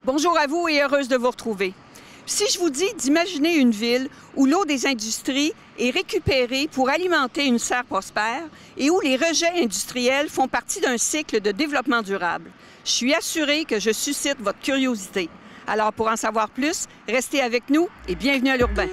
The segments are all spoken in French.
Bonjour à vous et heureuse de vous retrouver. Si je vous dis d'imaginer une ville où l'eau des industries est récupérée pour alimenter une serre prospère et où les rejets industriels font partie d'un cycle de développement durable, je suis assurée que je suscite votre curiosité. Alors pour en savoir plus, restez avec nous et bienvenue à l'Urbain.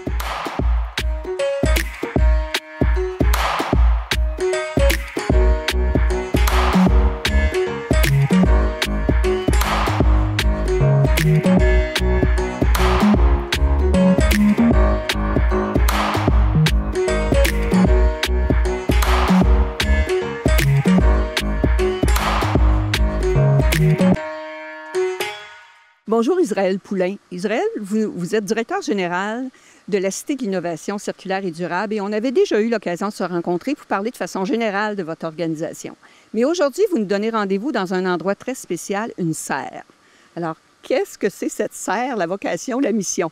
Bonjour Israël Poulain. Israël, vous êtes directeur général de la Cité de l'innovation circulaire et durable et on avait déjà eu l'occasion de se rencontrer pour parler de façon générale de votre organisation. Mais aujourd'hui, vous nous donnez rendez-vous dans un endroit très spécial, une serre. Alors, qu'est-ce que c'est cette serre, la vocation, la mission?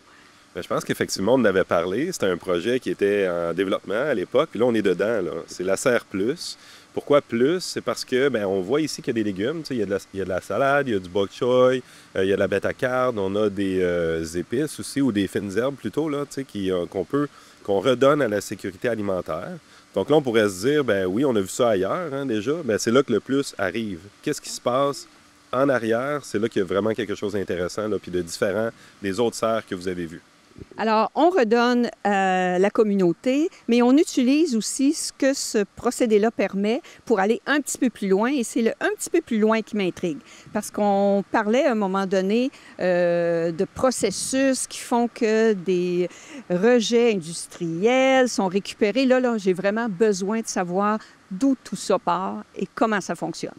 Bien, je pense qu'effectivement, on en avait parlé. C'était un projet qui était en développement à l'époque. Puis là, on est dedans. C'est la serre plus. Pourquoi plus? C'est parce que on voit ici qu'il y a des légumes. Il y a de la salade, il y a du bok choy, il y a de la bêta-carde, on a des épices aussi, ou des fines herbes plutôt, là, qu'on redonne à la sécurité alimentaire. Donc là, on pourrait se dire, oui, on a vu ça ailleurs déjà. C'est là que le plus arrive. Qu'est-ce qui se passe en arrière? C'est là qu'il y a vraiment quelque chose d'intéressant, puis de différent des autres serres que vous avez vues. Alors, on redonne à la communauté, mais on utilise aussi ce que ce procédé-là permet pour aller un petit peu plus loin, et c'est le un petit peu plus loin qui m'intrigue. Parce qu'on parlait à un moment donné de processus qui font que des rejets industriels sont récupérés. Là, j'ai vraiment besoin de savoir d'où tout ça part et comment ça fonctionne.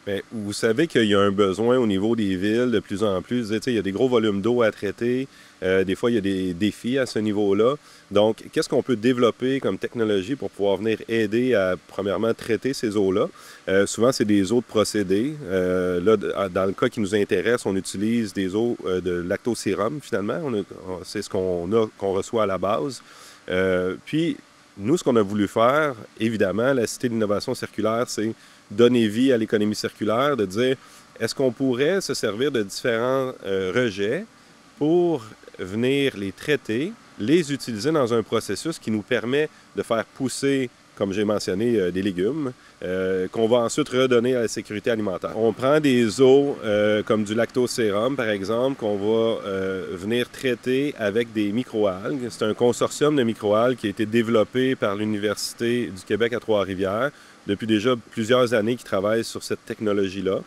Bien, vous savez qu'il y a un besoin au niveau des villes de plus en plus. Il y a des gros volumes d'eau à traiter. Des fois, il y a des défis à ce niveau-là. Donc, qu'est-ce qu'on peut développer comme technologie pour pouvoir venir aider à, premièrement, traiter ces eaux-là? Souvent, c'est des eaux de procédé. Là, dans le cas qui nous intéresse, on utilise des eaux de lactosérum, finalement. C'est ce qu'on reçoit à la base. Puis, nous, ce qu'on a voulu faire, évidemment, la Cité de l'innovation circulaire, c'est donner vie à l'économie circulaire, de dire, est-ce qu'on pourrait se servir de différents rejets pour venir les traiter, les utiliser dans un processus qui nous permet de faire pousser, comme j'ai mentionné, des légumes, qu'on va ensuite redonner à la sécurité alimentaire. On prend des eaux comme du lactosérum, par exemple, qu'on va venir traiter avec des microalgues. C'est un consortium de microalgues qui a été développé par l'Université du Québec à Trois-Rivières depuis déjà plusieurs années qui travaillent sur cette technologie-là.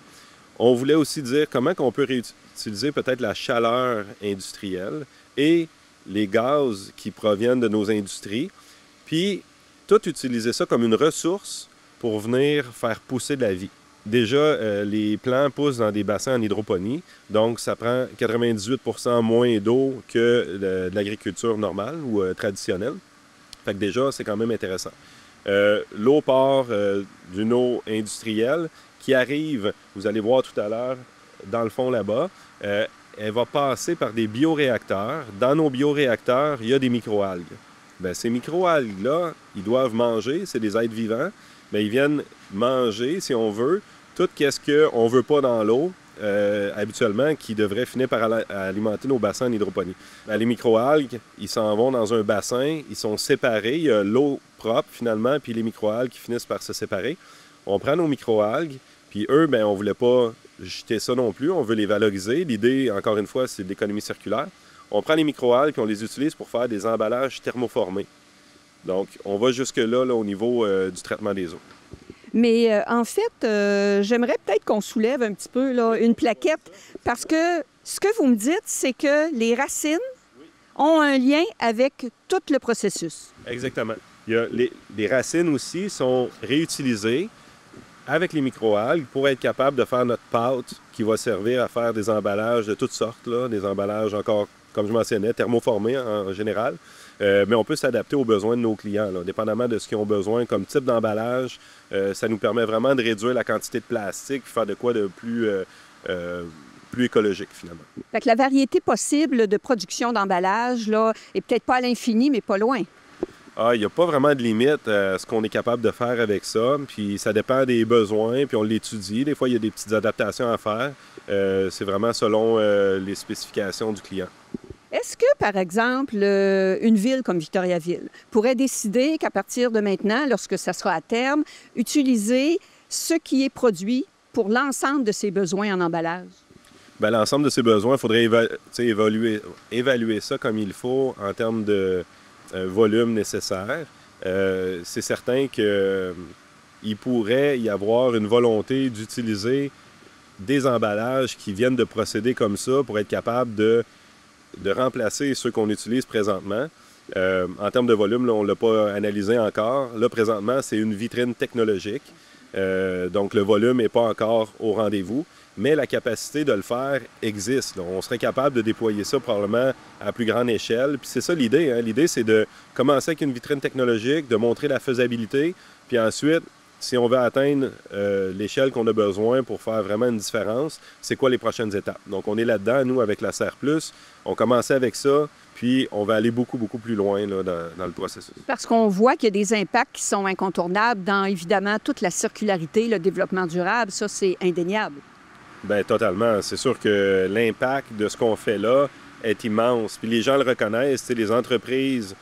On voulait aussi dire comment on peut réutiliser peut-être la chaleur industrielle et les gaz qui proviennent de nos industries, puis tout utiliser ça comme une ressource pour venir faire pousser de la vie. Déjà, les plants poussent dans des bassins en hydroponie, donc ça prend 98% moins d'eau que de l'agriculture normale ou traditionnelle. Fait que déjà, c'est quand même intéressant. L'eau part d'une eau industrielle qui arrive, vous allez voir tout à l'heure, dans le fond là-bas, elle va passer par des bioréacteurs. Dans nos bioréacteurs, il y a des microalgues. Ces microalgues-là, ils doivent manger, c'est des êtres vivants, mais ils viennent manger, si on veut, tout ce qu'on ne veut pas dans l'eau, habituellement, qui devrait finir par alimenter nos bassins en hydroponie. Les microalgues, ils s'en vont dans un bassin, ils sont séparés, il y a l'eau propre finalement, puis les microalgues qui finissent par se séparer. On prend nos microalgues, puis eux, on ne voulait pas jeter ça non plus, on veut les valoriser. L'idée, encore une fois, c'est de l'économie circulaire. On prend les microalgues, puis on les utilise pour faire des emballages thermoformés. Donc, on va jusque-là au niveau du traitement des eaux. Mais en fait, j'aimerais peut-être qu'on soulève un petit peu là, une plaquette, parce que ce que vous me dites, c'est que les racines ont un lien avec tout le processus. Exactement. Les racines aussi sont réutilisées avec les microalgues pour être capable de faire notre pâte qui va servir à faire des emballages de toutes sortes, là, des emballages encore, comme je mentionnais, thermoformés en général. Mais on peut s'adapter aux besoins de nos clients, là, dépendamment de ce qu'ils ont besoin comme type d'emballage. Ça nous permet vraiment de réduire la quantité de plastique et faire de quoi de plus écologique, finalement. Fait que la variété possible de production d'emballage là, est peut-être pas à l'infini, mais pas loin. Il n'y a pas vraiment de limite à ce qu'on est capable de faire avec ça. Puis ça dépend des besoins, puis on l'étudie. Des fois, il y a des petites adaptations à faire. C'est vraiment selon les spécifications du client. Est-ce que, par exemple, une ville comme Victoriaville pourrait décider qu'à partir de maintenant, lorsque ça sera à terme, utiliser ce qui est produit pour l'ensemble de ses besoins en emballage? Bien, l'ensemble de ses besoins, il faudrait évaluer ça comme il faut en termes de volume nécessaire. C'est certain qu'il pourrait y avoir une volonté d'utiliser des emballages qui viennent de procéder comme ça pour être capable de remplacer ceux qu'on utilise présentement. En termes de volume, là, on ne l'a pas analysé encore. Là, présentement, c'est une vitrine technologique. Donc, le volume n'est pas encore au rendez-vous, mais la capacité de le faire existe. Donc, on serait capable de déployer ça probablement à plus grande échelle. Puis c'est ça l'idée. Hein? L'idée, c'est de commencer avec une vitrine technologique, de montrer la faisabilité, puis ensuite, si on veut atteindre l'échelle qu'on a besoin pour faire vraiment une différence, c'est quoi les prochaines étapes? Donc, on est là-dedans, nous, avec la Serre Plus. On commençait avec ça, puis on va aller beaucoup, beaucoup plus loin là, dans le processus. Parce qu'on voit qu'il y a des impacts qui sont incontournables dans, évidemment, toute la circularité, le développement durable. Ça, c'est indéniable. Bien, totalement. C'est sûr que l'impact de ce qu'on fait là est immense. Puis les gens le reconnaissent, les entreprises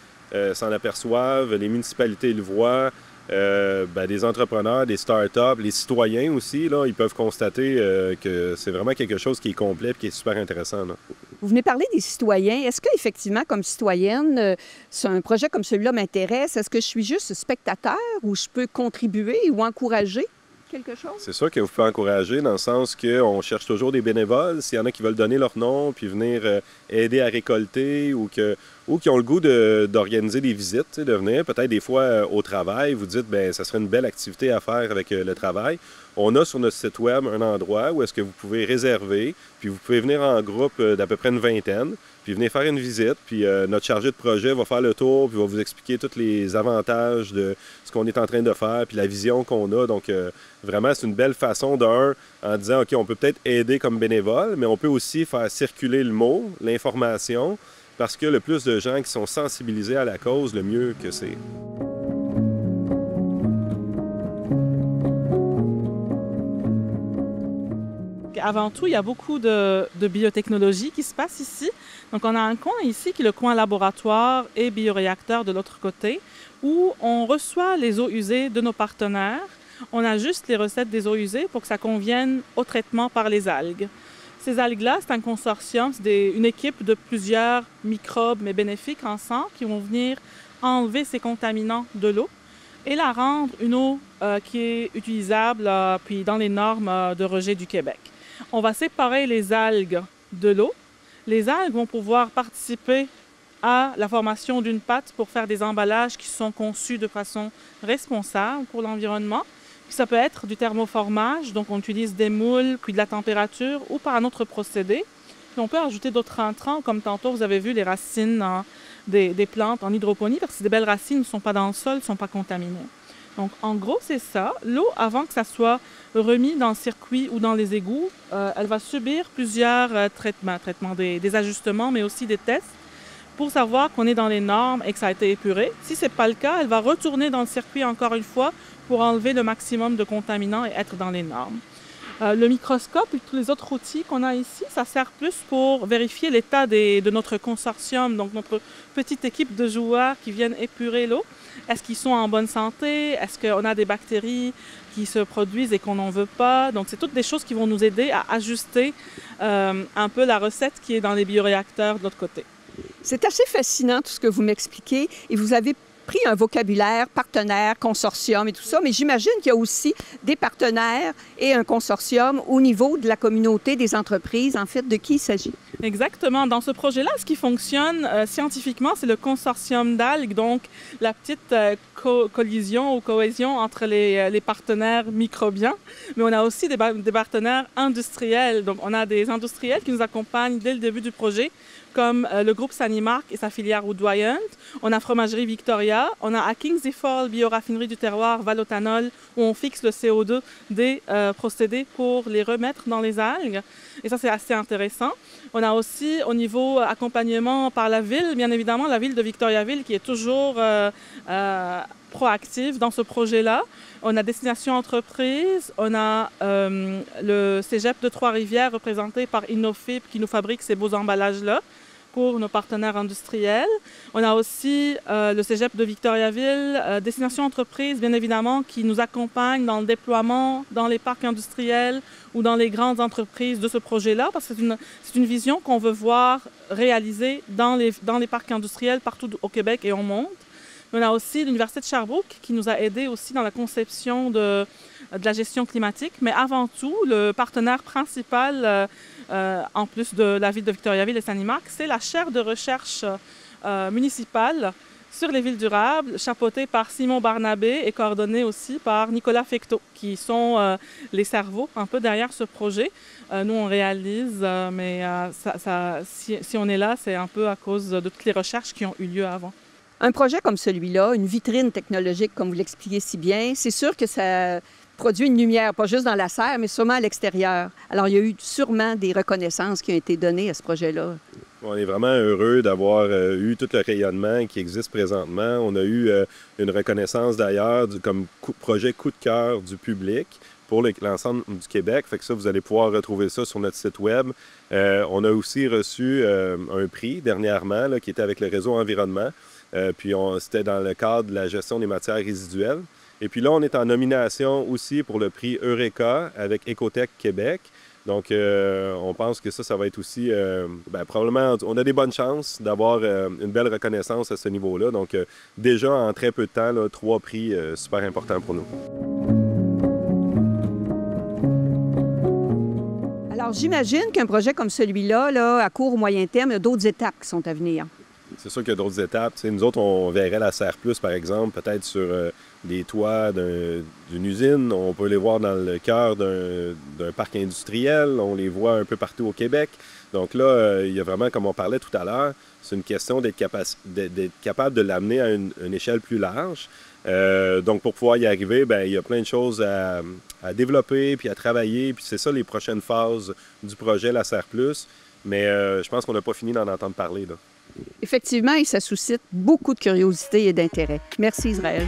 s'en aperçoivent, les municipalités le voient. Des entrepreneurs, des startups, les citoyens aussi, là, ils peuvent constater que c'est vraiment quelque chose qui est complet et qui est super intéressant. Là. Vous venez parler des citoyens. Est-ce qu'effectivement, comme citoyenne, un projet comme celui-là m'intéresse? Est-ce que je suis juste spectateur ou je peux contribuer ou encourager quelque chose? C'est sûr que vous pouvez encourager dans le sens qu'on cherche toujours des bénévoles. S'il y en a qui veulent donner leur nom puis venir aider à récolter ou qui ont le goût d'organiser des visites, de venir peut-être des fois au travail, vous dites, bien, ça serait une belle activité à faire avec le travail. On a sur notre site web un endroit où est-ce que vous pouvez réserver, puis vous pouvez venir en groupe d'à peu près une vingtaine, puis venir faire une visite, puis notre chargé de projet va faire le tour, puis va vous expliquer tous les avantages de ce qu'on est en train de faire, puis la vision qu'on a. Donc, vraiment, c'est une belle façon en disant, OK, on peut peut-être aider comme bénévole, mais on peut aussi faire circuler le mot, l'information, parce que le plus de gens qui sont sensibilisés à la cause, le mieux que c'est. Avant tout, il y a beaucoup de biotechnologie qui se passe ici. Donc, on a un coin ici qui est le coin laboratoire et bioréacteur de l'autre côté, où on reçoit les eaux usées de nos partenaires. On ajuste les recettes des eaux usées pour que ça convienne au traitement par les algues. Ces algues-là, c'est un consortium, c'est une équipe de plusieurs microbes, mais bénéfiques ensemble, qui vont venir enlever ces contaminants de l'eau et la rendre une eau qui est utilisable puis dans les normes de rejet du Québec. On va séparer les algues de l'eau. Les algues vont pouvoir participer à la formation d'une pâte pour faire des emballages qui sont conçus de façon responsable pour l'environnement. Puis ça peut être du thermoformage, donc on utilise des moules, puis de la température, ou par un autre procédé. Puis on peut ajouter d'autres intrants, comme tantôt vous avez vu les racines des plantes en hydroponie, parce que ces belles racines ne sont pas dans le sol, ne sont pas contaminées. Donc en gros, c'est ça. L'eau, avant que ça soit remis dans le circuit ou dans les égouts, elle va subir plusieurs traitements, des ajustements, mais aussi des tests pour savoir qu'on est dans les normes et que ça a été épuré. Si ce n'est pas le cas, elle va retourner dans le circuit encore une fois pour enlever le maximum de contaminants et être dans les normes. Le microscope et tous les autres outils qu'on a ici, ça sert plus pour vérifier l'état de notre consortium, donc notre petite équipe de joueurs qui viennent épurer l'eau. Est-ce qu'ils sont en bonne santé? Est-ce qu'on a des bactéries qui se produisent et qu'on n'en veut pas? Donc, c'est toutes des choses qui vont nous aider à ajuster un peu la recette qui est dans les bioréacteurs de l'autre côté. C'est assez fascinant tout ce que vous m'expliquez et vous avez pris un vocabulaire, partenaire, consortium et tout ça, mais j'imagine qu'il y a aussi des partenaires et un consortium au niveau de la communauté des entreprises. En fait, de qui il s'agit? Exactement. Dans ce projet-là, ce qui fonctionne scientifiquement, c'est le consortium d'algues, donc la petite collision ou cohésion entre les partenaires microbiens, mais on a aussi des partenaires industriels. Donc, on a des industriels qui nous accompagnent dès le début du projet, comme le groupe Sanimark et sa filière Woodwyant. On a Fromagerie Victoria là. On a à Kingsley Fall, bioraffinerie du terroir, Valotanol, où on fixe le CO2 des procédés pour les remettre dans les algues. Et ça, c'est assez intéressant. On a aussi, au niveau accompagnement par la ville, bien évidemment, la ville de Victoriaville qui est toujours proactive dans ce projet-là. On a Destination Entreprise, on a le Cégep de Trois-Rivières représenté par Innofib qui nous fabrique ces beaux emballages-là pour nos partenaires industriels. On a aussi le Cégep de Victoriaville, Destination Entreprise, bien évidemment, qui nous accompagne dans le déploiement dans les parcs industriels ou dans les grandes entreprises de ce projet-là, parce que c'est une vision qu'on veut voir réalisée dans les parcs industriels partout au Québec et au monde. On a aussi l'Université de Sherbrooke qui nous a aidés aussi dans la conception de la gestion climatique. Mais avant tout, le partenaire principal, en plus de la ville de Victoriaville et Sanimac, c'est la chaire de recherche municipale sur les villes durables, chapeautée par Simon Barnabé et coordonnée aussi par Nicolas Fecteau, qui sont les cerveaux un peu derrière ce projet. Nous, on réalise, mais si on est là, c'est un peu à cause de toutes les recherches qui ont eu lieu avant. Un projet comme celui-là, une vitrine technologique, comme vous l'expliquez si bien, c'est sûr que ça produit une lumière, pas juste dans la serre, mais sûrement à l'extérieur. Alors, il y a eu sûrement des reconnaissances qui ont été données à ce projet-là. On est vraiment heureux d'avoir eu tout le rayonnement qui existe présentement. On a eu une reconnaissance d'ailleurs comme projet coup de cœur du public pour l'ensemble du Québec. Fait que ça, vous allez pouvoir retrouver ça sur notre site web. On a aussi reçu un prix dernièrement là, qui était avec le réseau Environnement. Puis c'était dans le cadre de la gestion des matières résiduelles. Et puis là, on est en nomination aussi pour le prix Eureka avec Écotech Québec. Donc, on pense que ça va être aussi, probablement, on a des bonnes chances d'avoir une belle reconnaissance à ce niveau-là. Donc, déjà, en très peu de temps, là, 3 prix super importants pour nous. Alors, j'imagine qu'un projet comme celui-là, là, à court ou moyen terme, il y a d'autres étapes qui sont à venir. C'est sûr qu'il y a d'autres étapes. T'sais, nous autres, on verrait la Serre Plus, par exemple, peut-être sur des toits d'une usine. On peut les voir dans le cœur d'un parc industriel. On les voit un peu partout au Québec. Donc là, il y a vraiment, comme on parlait tout à l'heure, c'est une question d'être capable de l'amener à une échelle plus large. Donc, pour pouvoir y arriver, il y a plein de choses à développer puis à travailler. Puis c'est ça les prochaines phases du projet La Serre Plus. Mais je pense qu'on n'a pas fini d'en entendre parler, là. Effectivement, et ça suscite beaucoup de curiosité et d'intérêt. Merci, Israël.